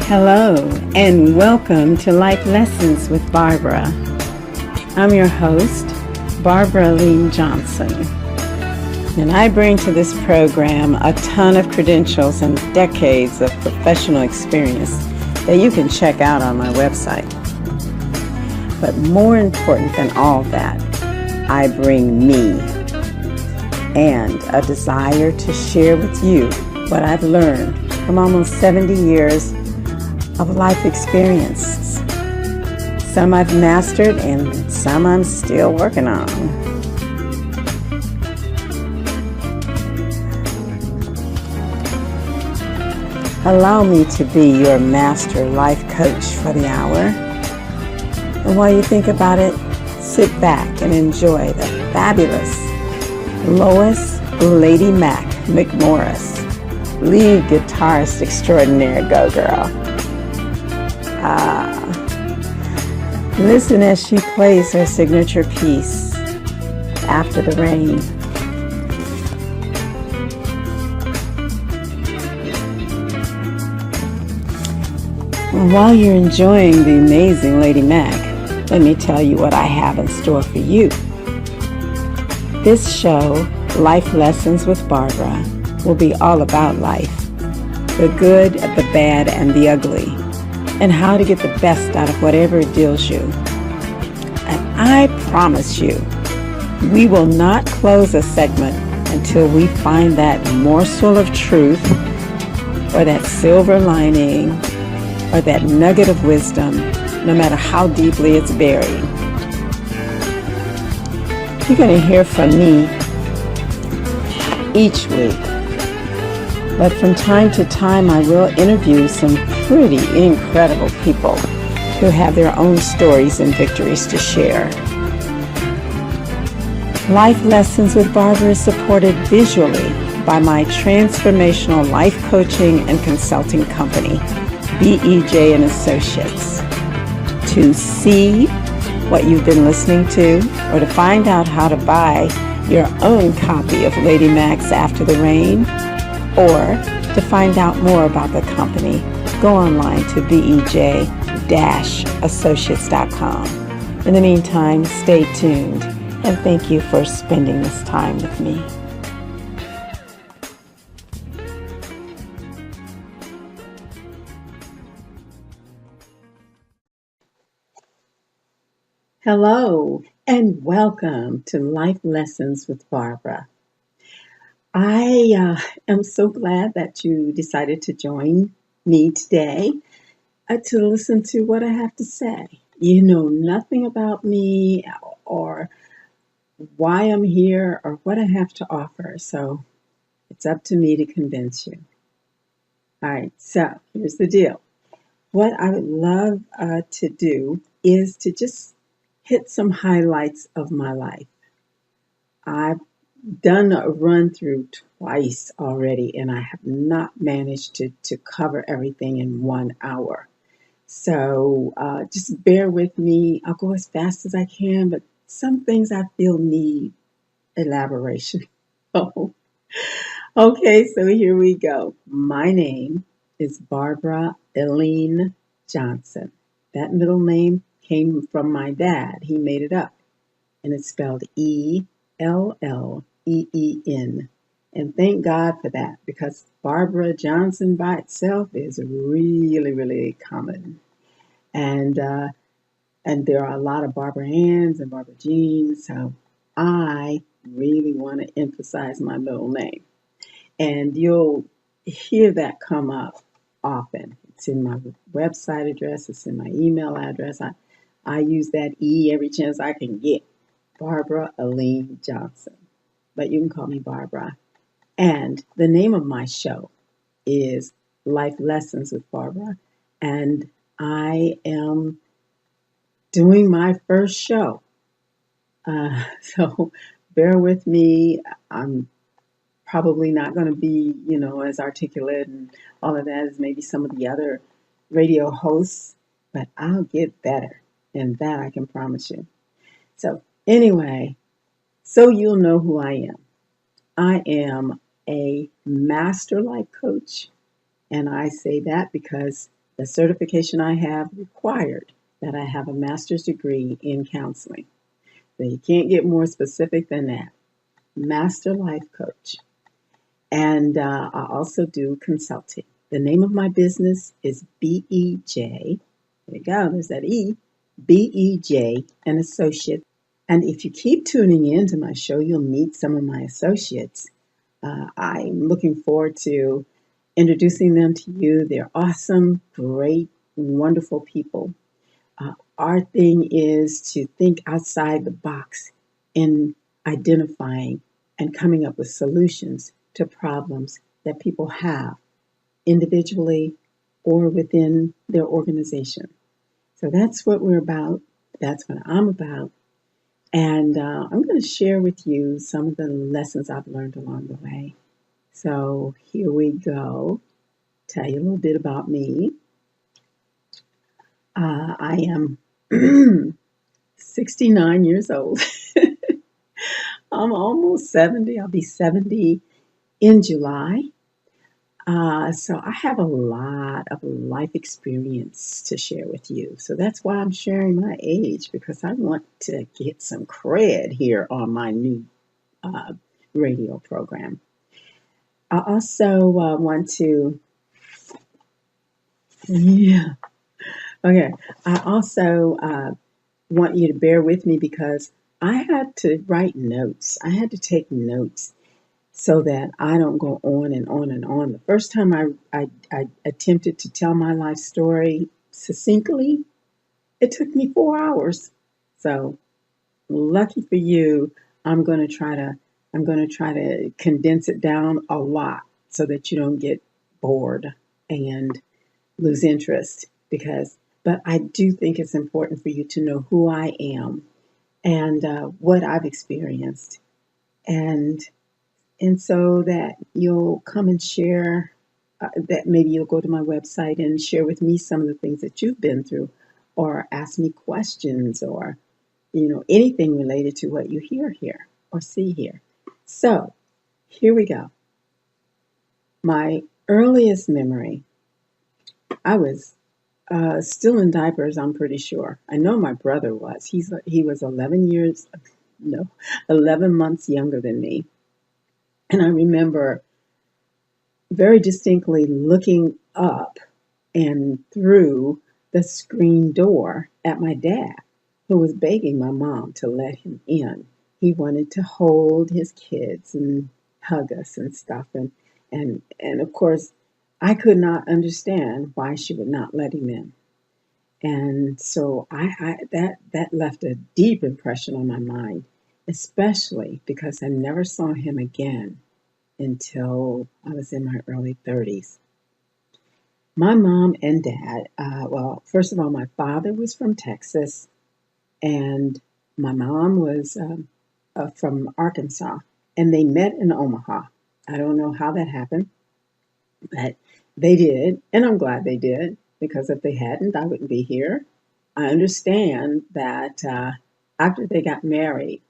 Hello, and welcome to Life Lessons with Barbara. I'm your host, Barbara Elleen Johnson, and I bring to this program a ton of credentials and decades of professional experience that you can check out on my website. But more important than all that, I bring me and a desire to share with you what I've learned from almost 70 years of life experiences. Some I've mastered and some I'm still working on. Allow me to be your master life coach for the hour. And while you think about it, sit back and enjoy the fabulous Lois Lady Mac McMorris, lead guitarist extraordinaire. Go girl. Listen as she plays her signature piece, After the Rain. While you're enjoying the amazing Lady Mac, let me tell you what I have in store for you. This show, Life Lessons with Barbara, will be all about life, the good, the bad, and the ugly, and how to get the best out of whatever it deals you. And I promise you, we will not close a segment until we find that morsel of truth, or that silver lining, or that nugget of wisdom, no matter how deeply it's buried. You're going to hear from me each week. But from time to time, I will interview some pretty incredible people who have their own stories and victories to share. Life Lessons with Barbara is supported visually by my transformational life coaching and consulting company, BEJ Associates. To see what you've been listening to, or to find out how to buy your own copy of Lady Mac's After the Rain, or to find out more about the company, go online to BEJ-Associates.com. In the meantime, stay tuned, and thank you for spending this time with me. Hello, and welcome to Life Lessons with Barbara. I am so glad that you decided to join me today to listen to what I have to say. You know nothing about me or why I'm here or what I have to offer, so it's up to me to convince you. All right, so here's the deal. What I would love to do is to just hit some highlights of my life. I've done a run through twice already, and I have not managed to cover everything in 1 hour. So just bear with me. I'll go as fast as I can, but some things I feel need elaboration. Oh, okay, so here we go. My name is Barbara Elleen Johnson. That middle name came from my dad. He made it up, and it's spelled E-L-L-E-E-N. And thank God for that, because Barbara Johnson by itself is really, really common. And there are a lot of Barbara Anns and Barbara Jeans, so I really want to emphasize my middle name. And you'll hear that come up often. It's in my website address, it's in my email address. I use that E every chance I can get. Barbara Elleen Johnson. But you can call me Barbara. And the name of my show is Life Lessons with Barbara. And I am doing my first show. So bear with me. I'm probably not going to be, as articulate and all of that as maybe some of the other radio hosts, but I'll get better. And that I can promise you. So anyway, so you'll know who I am. I am a master life coach, and I say that because The certification I have required that I have a master's degree in counseling. So you can't get more specific than that. Master life coach. And I also do consulting. The name of my business is BEJ. There you go, there's that E. BEJ and Associates. And if you keep tuning in to my show, you'll meet some of my associates. I'm looking forward to introducing them to you. They're awesome, great, wonderful people. Our thing is to think outside the box in identifying and coming up with solutions to problems that people have individually or within their organization. So that's what we're about. That's what I'm about. And I'm going to share with you some of the lessons I've learned along the way. So here we go. Tell you a little bit about me. I am 69 years old. I'm almost 70. I'll be 70 in July. So I have a lot of life experience to share with you. So that's why I'm sharing my age, because I want to get some cred here on my new radio program. I also want to, yeah, okay. I also want you to bear with me because I had to write notes. I had to take notes so that I don't go on and on and on. The first time I attempted to tell my life story succinctly, it took me 4 hours. So lucky for you, I'm going to try to condense it down a lot so that you don't get bored and lose interest. But I do think it's important for you to know who I am and what I've experienced, and so that you'll come and share, that maybe you'll go to my website and share with me some of the things that you've been through, or ask me questions, or anything related to what you hear here or see here. So here we go. My earliest memory, I was still in diapers, I'm pretty sure. I know my brother was. He was 11 months younger than me. And I remember very distinctly looking up and through the screen door at my dad, who was begging my mom to let him in. He wanted to hold his kids and hug us and stuff. And of course, I could not understand why she would not let him in. And so that left a deep impression on my mind, especially because I never saw him again until I was in my early 30s. My mom and dad, well, first of all, my father was from Texas, and my mom was from Arkansas, and they met in Omaha. I don't know how that happened, but they did, and I'm glad they did, because if they hadn't, I wouldn't be here. I understand that after they got married,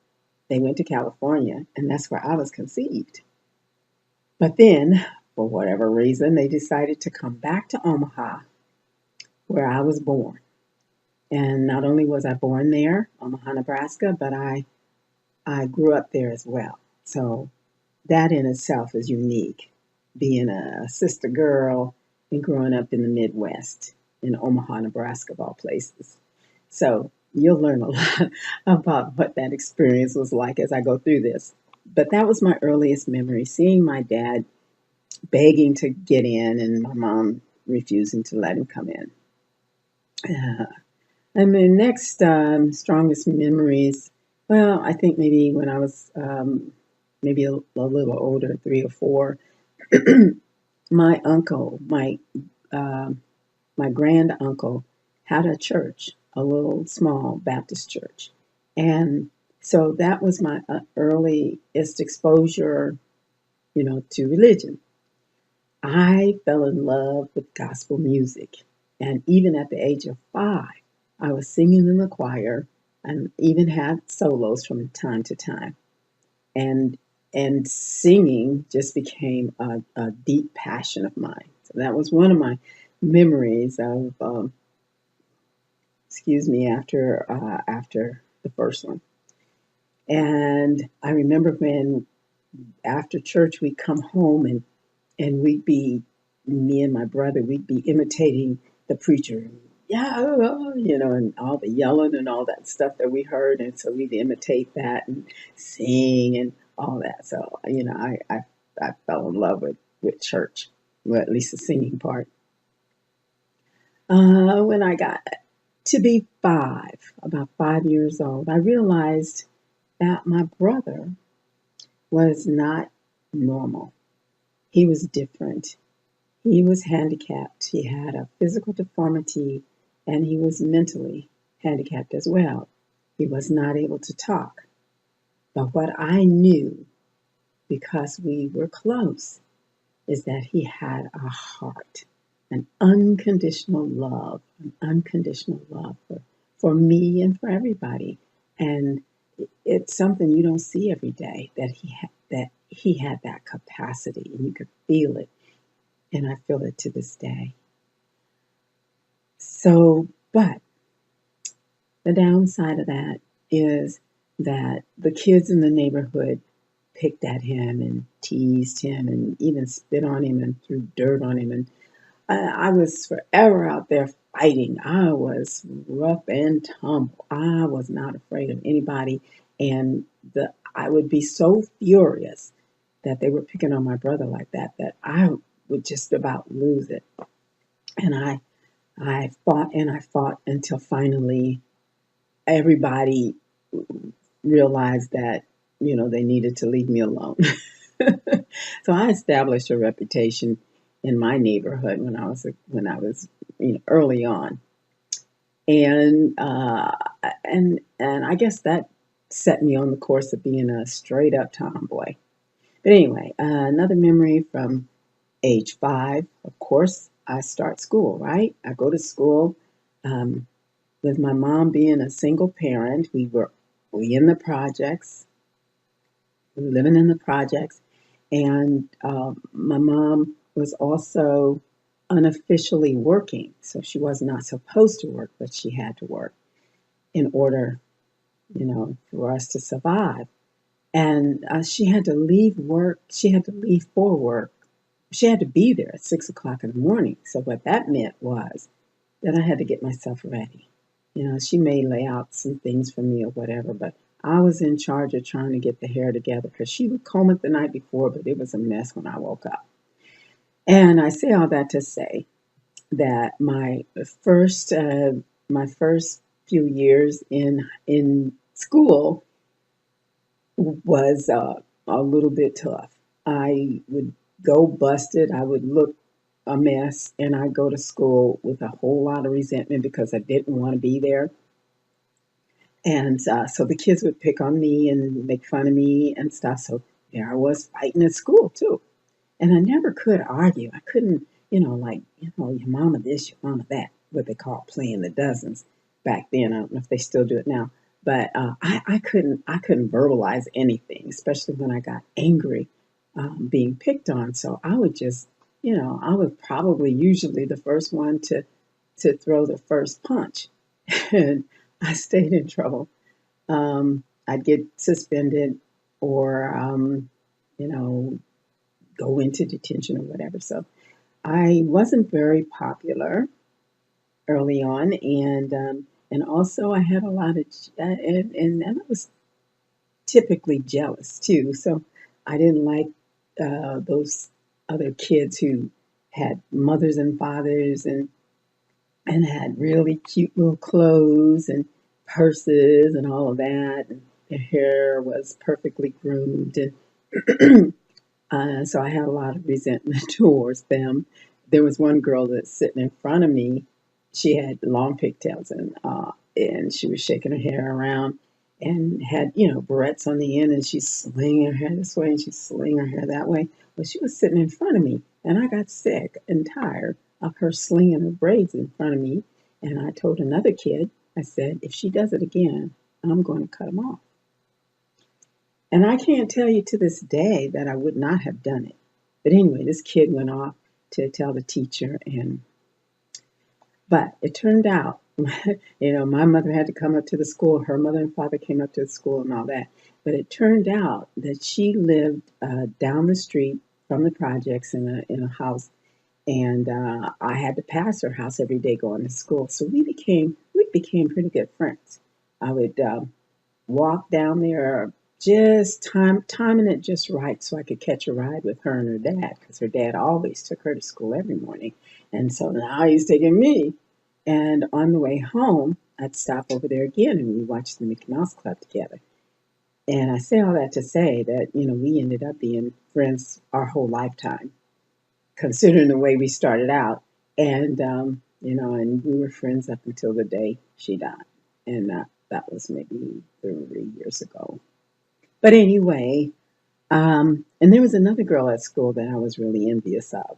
they went to California, and that's where I was conceived. But then, for whatever reason, they decided to come back to Omaha, where I was born. And not only was I born there, Omaha, Nebraska, but I grew up there as well. So that in itself is unique, being a sister girl and growing up in the Midwest, in Omaha, Nebraska, of all places. So you'll learn a lot about what that experience was like as I go through this. But that was my earliest memory, seeing my dad begging to get in and my mom refusing to let him come in. And my next strongest memories, well, I think maybe when I was maybe a little older, 3 or 4, my uncle, my grand uncle, had a church, a little small Baptist church, and so that was my earliest exposure, to religion. I fell in love with gospel music, and even at the age of 5, I was singing in the choir and even had solos from time to time. And singing just became a deep passion of mine. So that was one of my memories of, after the first one. And I remember when after church we'd come home and we'd be, me and my brother, we'd be imitating the preacher. Yeah, and all the yelling and all that stuff that we heard. And so we'd imitate that and sing and all that. So, I fell in love with church, well, at least the singing part. When I got to be about 5 years old, I realized that my brother was not normal. He was different. He was handicapped. He had a physical deformity and he was mentally handicapped as well. He was not able to talk. But what I knew, because we were close, is that he had a heart, an unconditional love for me and for everybody. And it's something you don't see every day, that he had that capacity, and you could feel it, and I feel it to this day. So, but the downside of that is that the kids in the neighborhood picked at him and teased him and even spit on him and threw dirt on him. And I was forever out there fighting. I was rough and tumble. I was not afraid of anybody. And I would be so furious that they were picking on my brother like that I would just about lose it. And I fought and I fought until finally everybody realized that, they needed to leave me alone. So I established a reputation in my neighborhood when I was early on, and I guess that set me on the course of being a straight up tomboy. But anyway, another memory from age 5. Of course, I start school. Right, I go to school. With my mom being a single parent, we in the projects, living in the projects, and my mom was also unofficially working, so she was not supposed to work, but she had to work in order, for us to survive. And she had to leave work. She had to leave for work. She had to be there at 6 o'clock in the morning. So what that meant was that I had to get myself ready. She may lay out some things for me or whatever, but I was in charge of trying to get the hair together because she would comb it the night before, but it was a mess when I woke up. And I say all that to say that my first few years in school was a little bit tough. I would go busted. I would look a mess, and I'd go to school with a whole lot of resentment because I didn't want to be there. And so the kids would pick on me and make fun of me and stuff. So there I was fighting at school too. And I never could argue. I couldn't, your mama this, your mama that, what they call playing the dozens back then. I don't know if they still do it now. But I couldn't verbalize anything, especially when I got angry being picked on. So I would just, I was probably usually the first one to throw the first punch. And I stayed in trouble. I'd get suspended or, go into detention or whatever. So I wasn't very popular early on, and also I had a lot of, and I was typically jealous too. So I didn't like those other kids who had mothers and fathers and had really cute little clothes and purses and all of that. And their hair was perfectly groomed. And so I had a lot of resentment towards them. There was one girl that's sitting in front of me. She had long pigtails and she was shaking her hair around and had, barrettes on the end, and she's slinging her hair this way and she's slinging her hair that way. Well, she was sitting in front of me, and I got sick and tired of her slinging her braids in front of me. And I told another kid, I said, if she does it again, I'm going to cut them off. And I can't tell you to this day that I would not have done it. But anyway, this kid went off to tell the teacher, and But it turned out, my mother had to come up to the school. Her mother and father came up to the school and all that. But it turned out that she lived down the street from the projects in a house, and I had to pass her house every day going to school. So we became pretty good friends. I would walk down there, just timing it just right so I could catch a ride with her and her dad, because her dad always took her to school every morning, and so now he's taking me. And on the way home, I'd stop over there again, and we watched the Mickey Mouse Club together. And I say all that to say that we ended up being friends our whole lifetime, considering the way we started out. And and we were friends up until the day she died, and that was maybe 3 years ago. But anyway, and there was another girl at school that I was really envious of,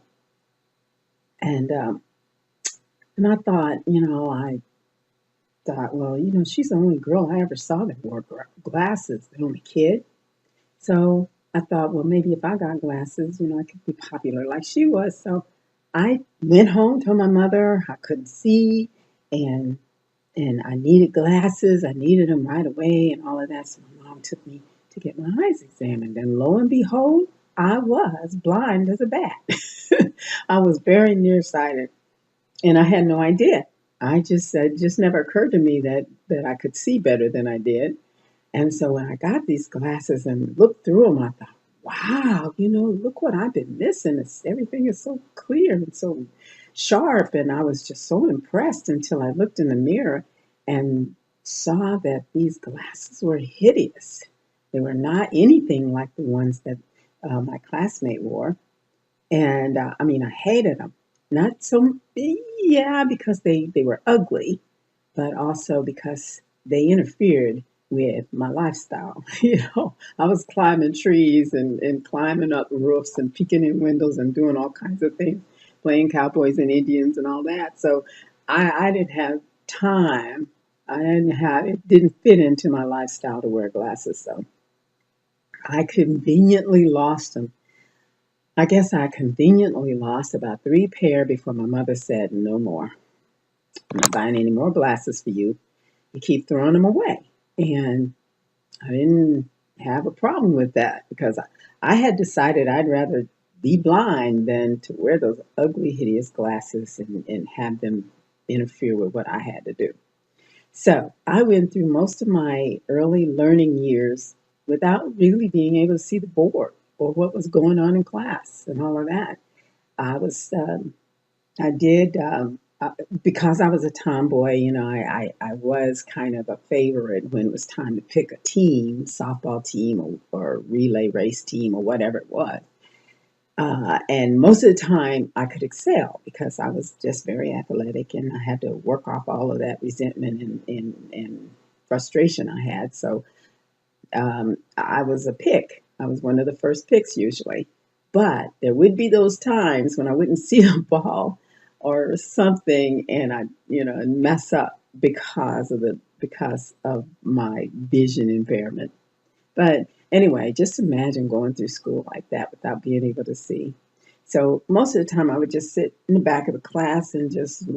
and I thought, well, she's the only girl I ever saw that wore glasses, the only kid. So I thought, well, maybe if I got glasses, I could be popular like she was. So I went home, told my mother I couldn't see, and I needed glasses. I needed them right away, and all of that. So my mom took me to get my eyes examined, and lo and behold, I was blind as a bat. I was very nearsighted, and I had no idea. I just it just never occurred to me that I could see better than I did. And so when I got these glasses and looked through them, I thought, wow, look what I've been missing. Everything is so clear and so sharp. And I was just so impressed until I looked in the mirror and saw that these glasses were hideous. They were not anything like the ones that my classmate wore. And I mean, I hated them. Not so, yeah, because they were ugly, but also because they interfered with my lifestyle. I was climbing trees and climbing up roofs and peeking in windows and doing all kinds of things, playing cowboys and Indians and all that. So I didn't have time. It didn't fit into my lifestyle to wear glasses. So I conveniently lost them. I guess I conveniently lost about 3 pair before my mother said, no more. I'm not buying any more glasses for you. You keep throwing them away. And I didn't have a problem with that because I had decided I'd rather be blind than to wear those ugly, hideous glasses and have them interfere with what I had to do. So I went through most of my early learning years without really being able to see the board or what was going on in class and all of that. I was, I did, because I was a tomboy, I was kind of a favorite when it was time to pick a team, softball team or relay race team or whatever it was. And most of the time I could excel because I was just very athletic and I had to work off all of that resentment and frustration I had. So I was a pick. I was one of the first picks usually. But there would be those times when I wouldn't see a ball or something and I mess up because of my vision impairment. But anyway, just imagine going through school like that without being able to see. So most of the time I would just sit in the back of the class and just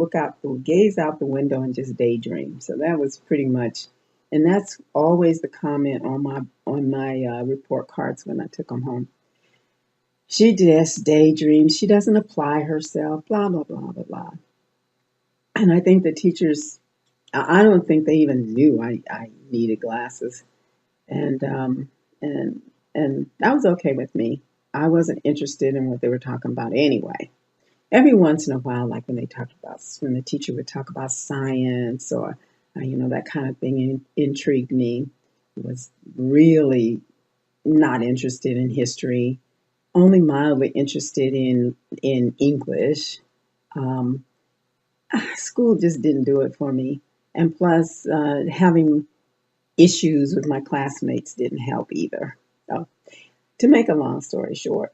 gaze out the window and just daydream. So that was pretty much, and that's always the comment on my report cards when I took them home. She just daydreams. She doesn't apply herself, blah, blah, blah, blah, blah. And I think the teachers, I don't think they even knew I needed glasses. And and and that was okay with me. I wasn't interested in what they were talking about anyway. Every once in a while, like when the teacher would talk about science or that kind of thing intrigued me. Was really not interested in history. Only mildly interested in English. Um, School just didn't do it for me. And plus, having issues with my classmates didn't help either. So, to make a long story short,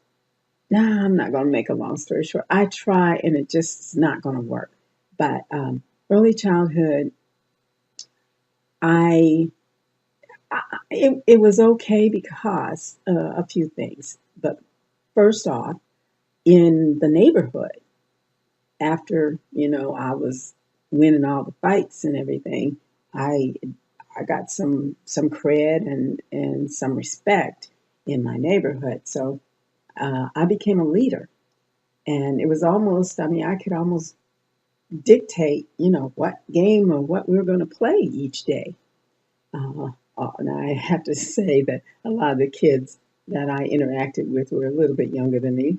nah, I'm not going to make a long story short. I try, and it just is not going to work. But early childhood, I, it was okay because a few things. But first off, in the neighborhood, after I was winning all the fights and everything, I I got some cred and some respect in my neighborhood. So I became a leader, and it was almost, I mean, I could almost dictate, what game or what we were going to play each day. And I have to say that a lot of the kids that I interacted with were a little bit younger than me,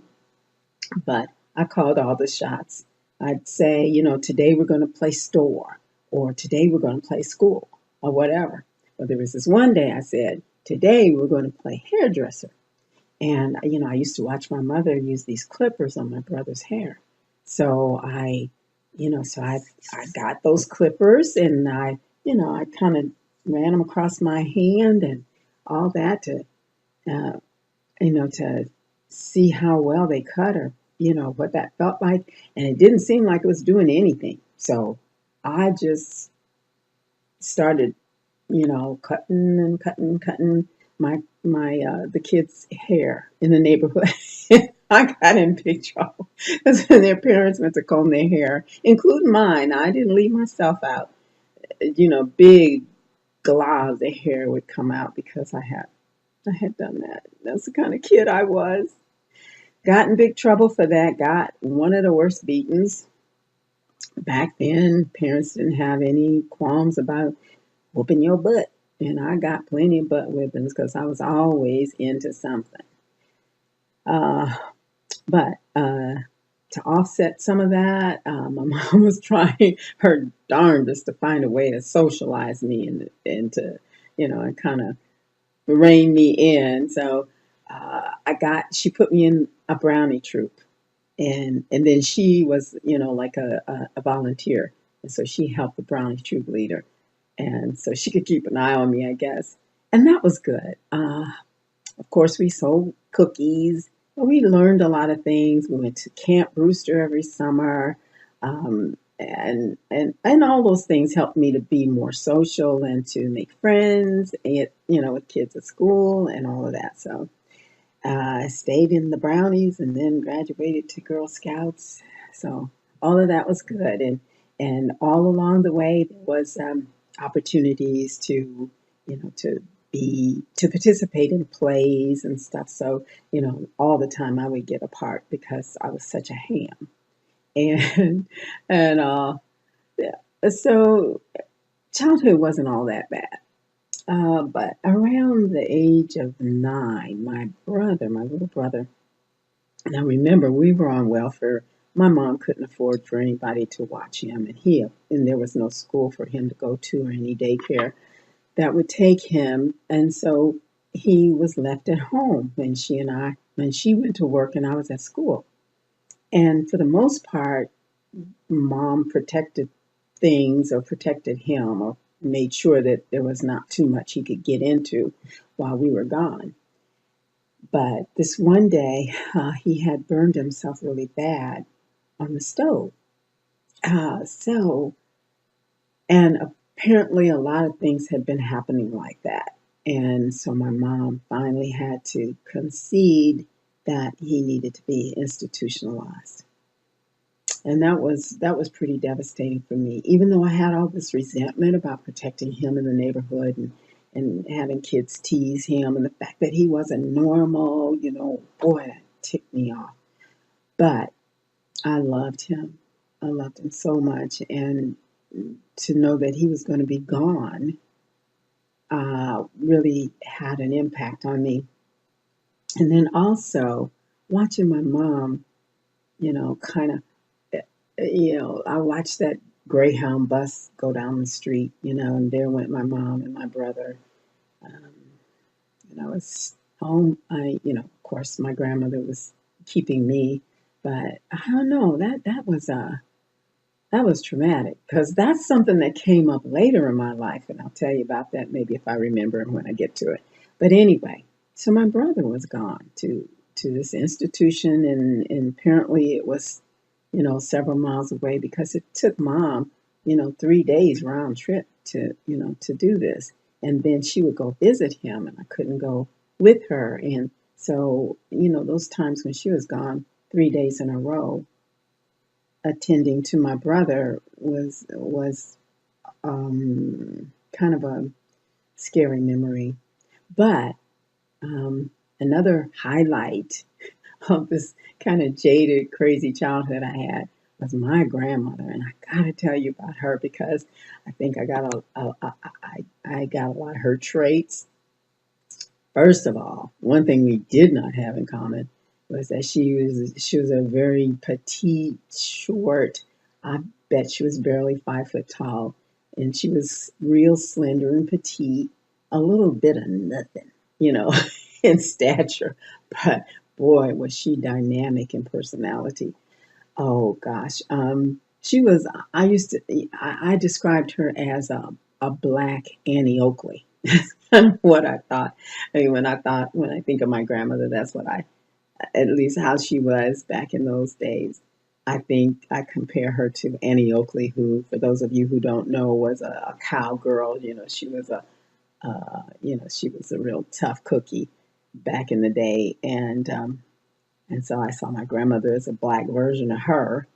but I called all the shots. I'd say, today we're going to play store, or today we're going to play school, or whatever. But there was this one day I said, today we're going to play hairdresser. And, I used to watch my mother use these clippers on my brother's hair. So I got those clippers, and I kind of ran them across my hand and all that uh, to see how well they cut, or, what that felt like. And it didn't seem like it was doing anything. So I just started, cutting and cutting my the kids' hair in the neighborhood. I got in big trouble because their parents went to comb their hair, including mine. I didn't leave myself out. Big globs of hair would come out because I had done that. That's the kind of kid I was. Got in big trouble for that. Got one of the worst beatings. Back then, parents didn't have any qualms about whooping your butt. And I got plenty of butt whippings because I was always into something. Uh, but to offset some of that, my mom was trying her darndest to find a way to socialize me and to, and kind of rein me in. So she put me in a brownie troop. And then she was, like a volunteer. And so she helped the brownie troop leader. And so she could keep an eye on me, I guess. And that was good. Of course, we sold cookies. We learned a lot of things. We went to Camp Brewster every summer. And all those things helped me to be more social and to make friends, and, with kids at school and all of that. So I stayed in the Brownies and then graduated to Girl Scouts. So all of that was good. And all along the way, there was opportunities to, to participate in plays and stuff. So, all the time I would get a part because I was such a ham. And, and yeah. So childhood wasn't all that bad. But around the age of 9, my little brother, now remember, we were on welfare. My mom couldn't afford for anybody to watch him, and there was no school for him to go to or any daycare that would take him. And so he was left at home when she went to work and I was at school. And for the most part, mom protected things or protected him or made sure that there was not too much he could get into while we were gone. But this one day, he had burned himself really bad on the stove. So, and apparently a lot of things had been happening like that. And so my mom finally had to concede that he needed to be institutionalized. And that was pretty devastating for me. Even though I had all this resentment about protecting him in the neighborhood and having kids tease him and the fact that he wasn't normal, boy, that ticked me off. But I loved him. I loved him so much. And to know that he was going to be gone really had an impact on me. And then also watching my mom, kind of, I watched that Greyhound bus go down the street, and there went my mom and my brother. Um, it's home. Of course, my grandmother was keeping me, but I don't know. That was traumatic because that's something that came up later in my life, and I'll tell you about that maybe if I remember when I get to it. But anyway, so my brother was gone to this institution, and apparently it was, several miles away because it took mom, 3 days round trip to do this. And then she would go visit him, and I couldn't go with her. And so, those times when she was gone 3 days in a row, attending to my brother was kind of a scary memory. But another highlight of this kind of jaded, crazy childhood I had was my grandmother, and I gotta tell you about her because I think I got a lot of her traits. First of all, one thing we did not have in common was that she was a very petite, short. I bet she was barely 5 foot tall, and she was real slender and petite, a little bit of nothing, you know, in stature. But boy, was she dynamic in personality. Oh gosh, she was. I used to. I described her as a black Annie Oakley. What I thought. I mean, when I think of my grandmother, that's what I, at least how she was back in those days. I think I compare her to Annie Oakley, who, for those of you who don't know, was a cowgirl. She was a real tough cookie back in the day, and so I saw my grandmother as a black version of her.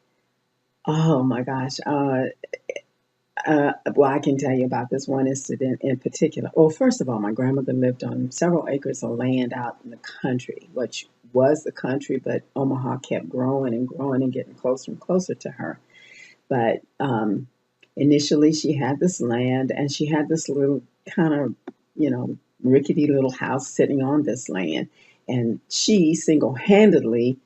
Oh my gosh. Well, I can tell you about this one incident in particular. Well, first of all, my grandmother lived on several acres of land out in the country, which was the country, but Omaha kept growing and growing and getting closer and closer to her. But initially, she had this land and she had this little kind of, rickety little house sitting on this land. And she single handedly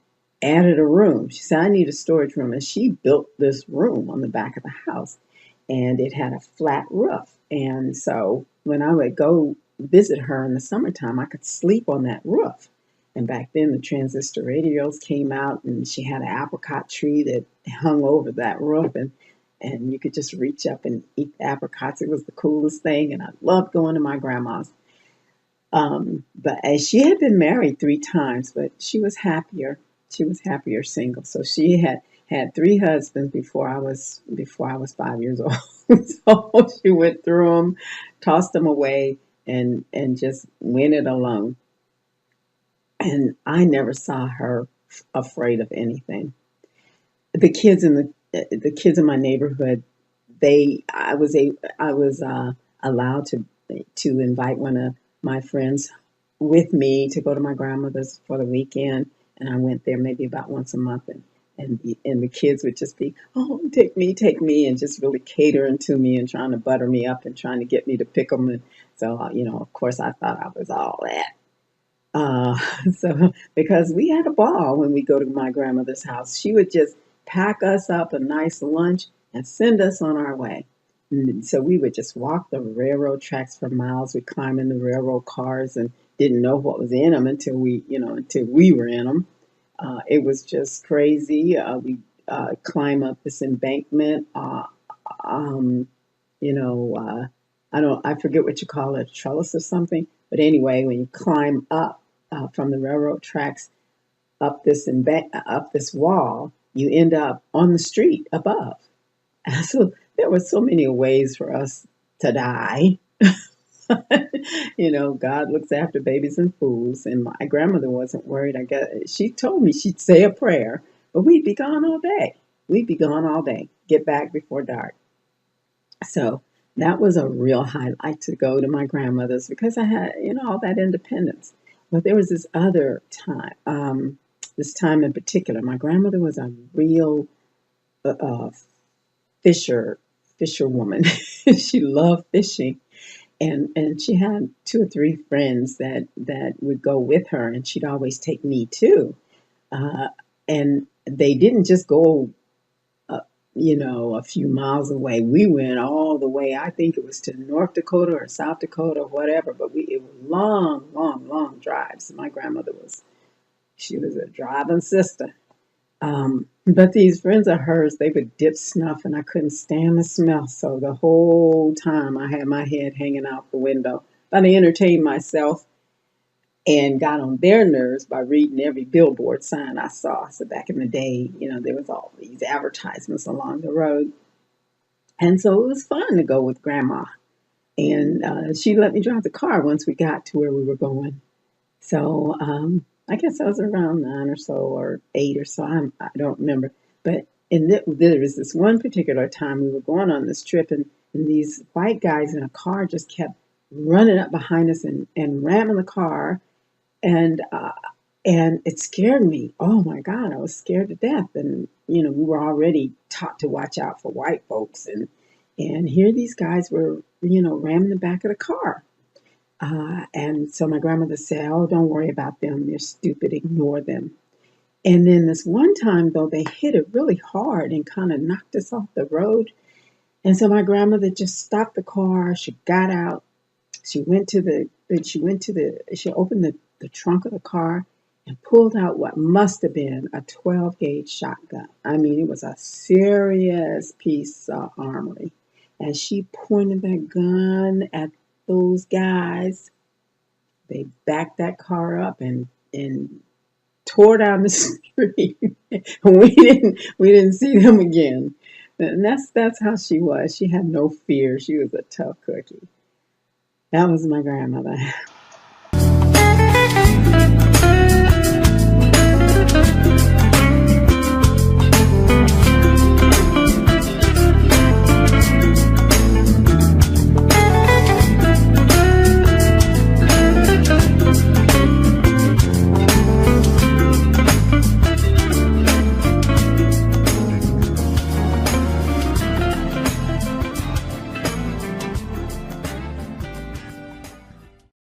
added a room. She said, I need a storage room. And she built this room on the back of the house, and it had a flat roof. And so when I would go visit her in the summertime, I could sleep on that roof. And back then, the transistor radios came out, and she had an apricot tree that hung over that roof, and you could just reach up and eat the apricots. It was the coolest thing, and I loved going to my grandma's. But as she had been married 3 times, but she was happier. She was happier single. So she had 3 husbands before I was 5 years old. So she went through them, tossed them away, and just went it alone. And I never saw her afraid of anything. The kids in my neighborhood, I was allowed to invite one of my friends with me to go to my grandmother's for the weekend, and I went there maybe about once a month, and the kids would just be, oh, take me, and just really catering to me and trying to butter me up and trying to get me to pick them. And so, of course, I thought I was all that. Uh, so because we had a ball when we go to my grandmother's house, she would just pack us up a nice lunch and send us on our way. And so we would just walk the railroad tracks for miles. We'd climb in the railroad cars and didn't know what was in them until we were in them. It was just crazy. We climb up this embankment. Um, you know, I forget what you call it, a trellis or something. But anyway, when you climb up from the railroad tracks up this wall, you end up on the street above. So there were so many ways for us to die. God looks after babies and fools, and my grandmother wasn't worried. I guess she told me she'd say a prayer, but we'd be gone all day. We'd be gone all day. Get back before dark. So that was a real highlight to go to my grandmother's because I had, all that independence. But there was this time in particular, my grandmother was a real uh, fisherwoman. She loved fishing, and she had 2 or 3 friends that would go with her, and she'd always take me too. Uh, and they didn't just go uh, a few miles away. We went all the way. I think it was to North Dakota or South Dakota or whatever. But it was long, long, long drives. My grandmother she was a driving sister. But these friends of hers, they would dip snuff, and I couldn't stand the smell. So the whole time I had my head hanging out the window. But I entertained myself and got on their nerves by reading every billboard sign I saw. So back in the day, there was all these advertisements along the road. And so it was fun to go with grandma. And she let me drive the car once we got to where we were going. So I guess I was around 9 or so or 8 or so. I don't remember. But And there was this one particular time we were going on this trip, and these white guys in a car just kept running up behind us and ramming the car, and it scared me. Oh my God, I was scared to death. And we were already taught to watch out for white folks, and here these guys were ramming the back of the car. And so my grandmother said, "Oh, don't worry about them. They're stupid. Ignore them." And then this one time, though, they hit it really hard and kind of knocked us off the road. And so my grandmother just stopped the car. She got out. She opened the trunk of the car and pulled out what must have been a 12 gauge shotgun. I mean, it was a serious piece of armory. And she pointed that gun at those guys. They backed that car up and tore down the street. we didn't see them again. And that's how she was. She had no fear. She was a tough cookie. That was my grandmother.